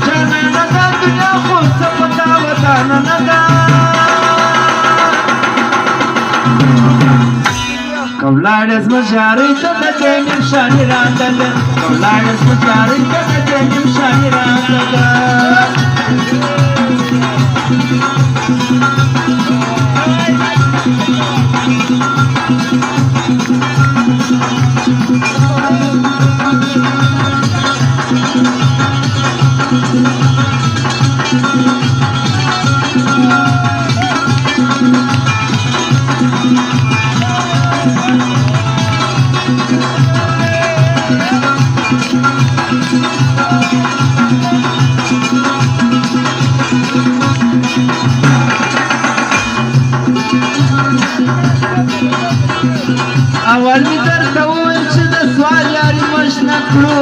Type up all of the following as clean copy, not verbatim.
جانانه دنیا خو څه پتا ودانه ده کولاړې زما جارې ته د دې نشانې راته ده کولاړې زما جارې ته د دې نشانې راته ده اول می درته وویل چې د سوال یاري مش نه کړو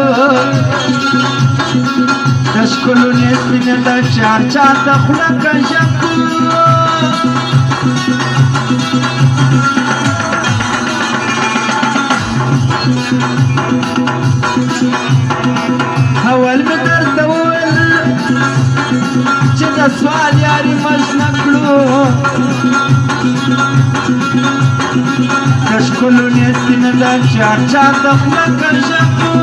د ښکلو نسلینې د چار چار د خوله کږه کړو اول می درته وویل چې د سوال یاري مش نه کړو کشکلو نیستینه دا چار چار د خوله کږه کړو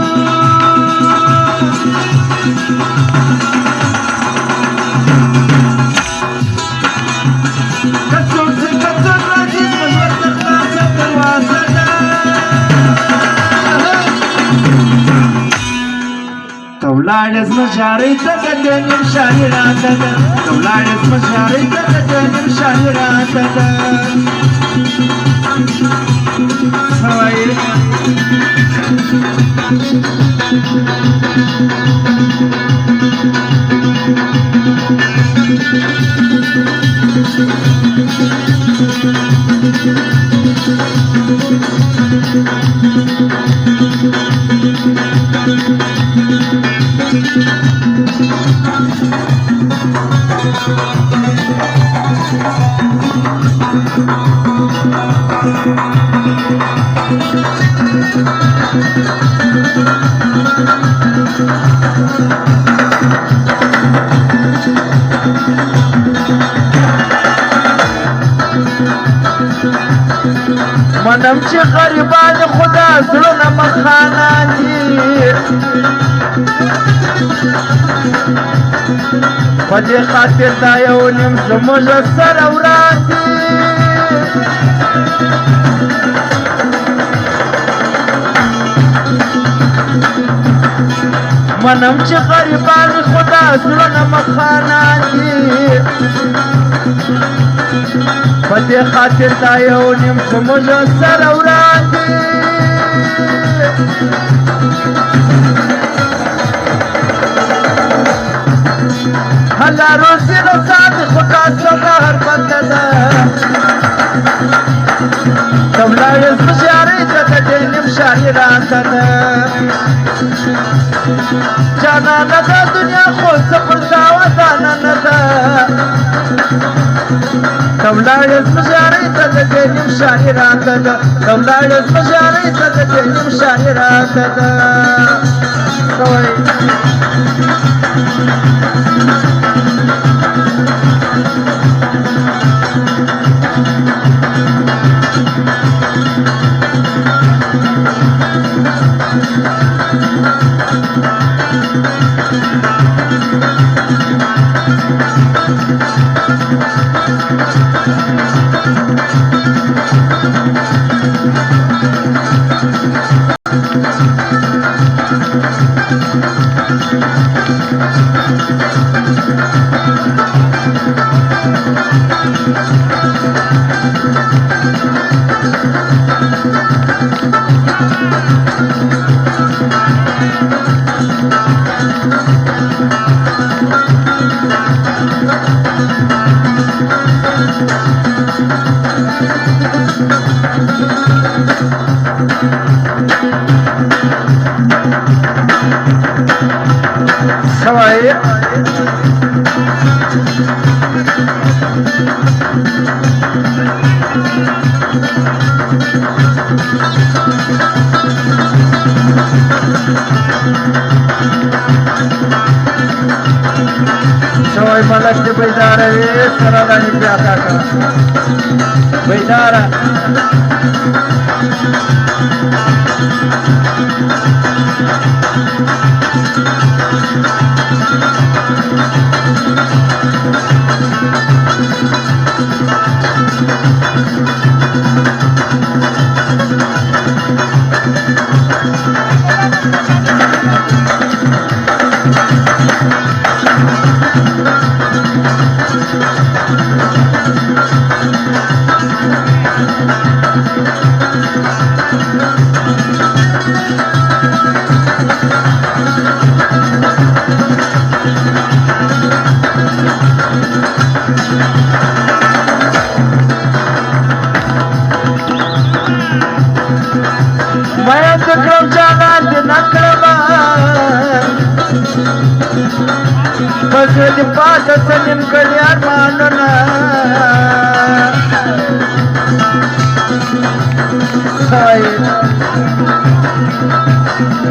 که څوک ځي که څوک راځي زموږ ورته خلاصه دروازه ده ته ولاړې زما جارۍ ته د دې نمشانې راته ده ته ولاړې زما جارۍ ته د دې نمشانې راته ده منم چې غریبان خدا زړونه مخانه دي په دې خاطر دا یو نیم زموږ سره وران دي منم چې غریبان خدا زړونه مخانه دي په دې خاطر دا یو نیم زموږ سره وران دي هله روزي له ساتي خو تاسو به هر بنده ده ته ولاړې زما جارۍ ته د دې نمشانې راته ده جانانه د دنیا خو څه پر تا ودانه نه ده ته ولاړې زما جارۍ ته د دې نمشانې راته ده ته ولاړې زما جارۍ ته د دې نمشانې راته ده کوئ سوائے सवाई मला ते बैदार रे सरळ आणि प्याका का बैदार बसली पास सलीम कल्याण मानना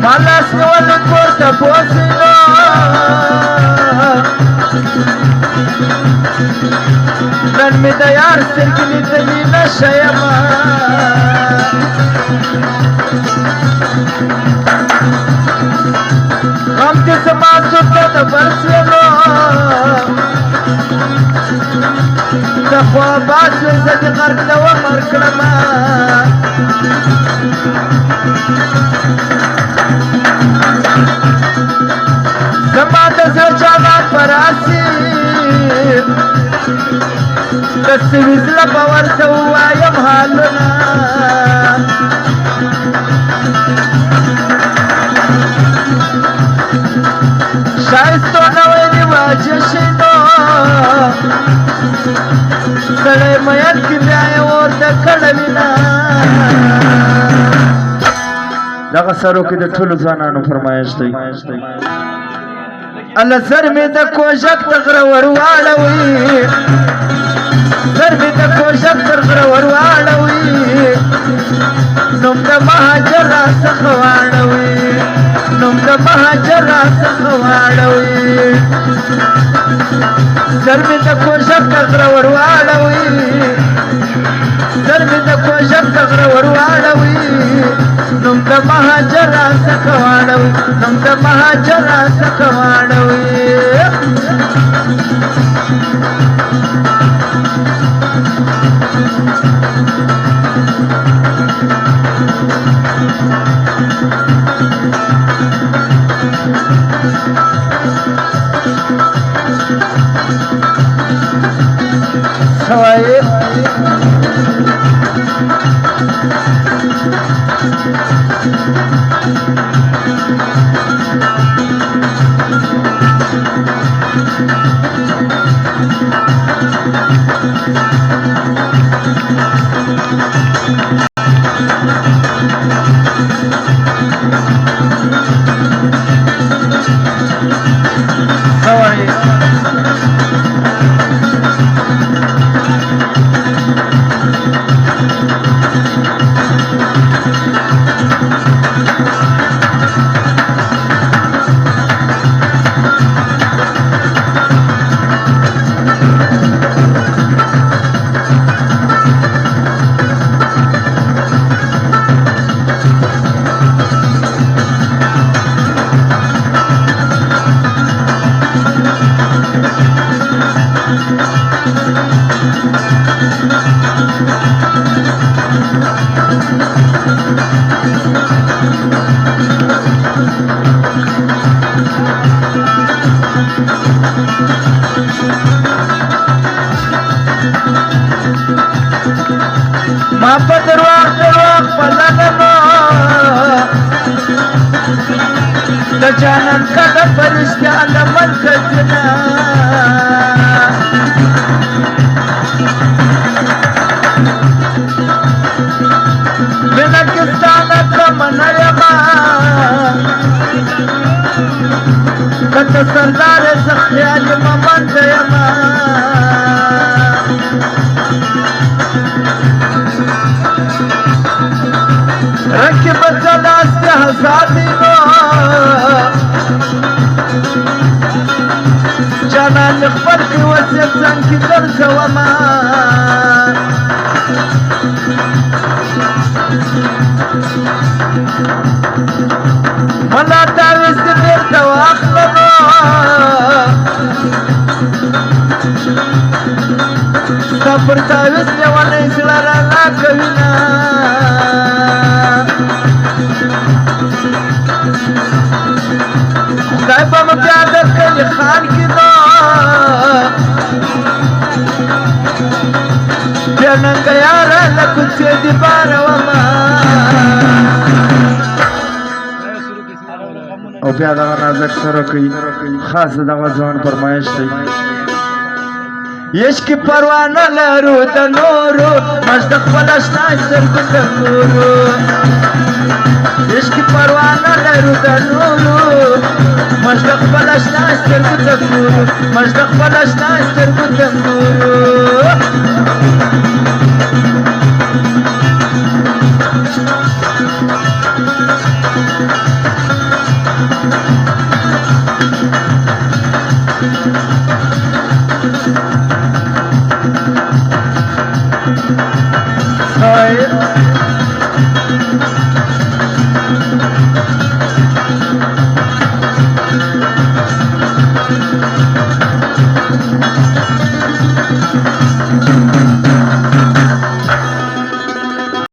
मला स्नवल कोर्ट पोसिलो नन्मी दयार सिरकली तली नशयमा हम जिस बात सुनते बरसेलो तख्वा बात से करते वो मरकड़मा समात से चावा परासी तस्वीर पवर से हुआ ये हालना शायस्तो नवैनी वाजशिनो सड़े मयत की ब्याय और दखड़विना लगा सरो की दे ठुल जानानो फरमाइश थई अल्लाह सर में द कोशक तकर वरवाड़वी सर में द कोशक तकर वरवाड़वी नुम द महाजरा सखवाड़वी नुम द महाजरा सखवाड़वी सर में द कोशक तकर वरवाड़वी सर में द कोशक तकर वरवाड़वी नुम द महाजरा सखवाड़वी नुम द महाजरा सखवाड़वी सवाई गजानन का परिश्याल मन खजना बिना किस्तान का मनयमा कत सरदार सख्याल ममन दयमा रख बचला से हसादी जहान की तरसवमा मला त्यावेळेस बेरता वाचलं सापडता वेळेस जेव्हा नाही शिळाला कविना काय बम प्याद कली खान की दो जनंग यार कुछ दीपारवमा او بیا دغه نازک سره کوي خاص دغه ځوان فرمایش دی عشق پروانه لرو د نورو مست خپل شنا سترګو د نورو عشق پروانه لرو د نورو مست خپل شنا سترګو د نورو مست خپل شنا سترګو د نورو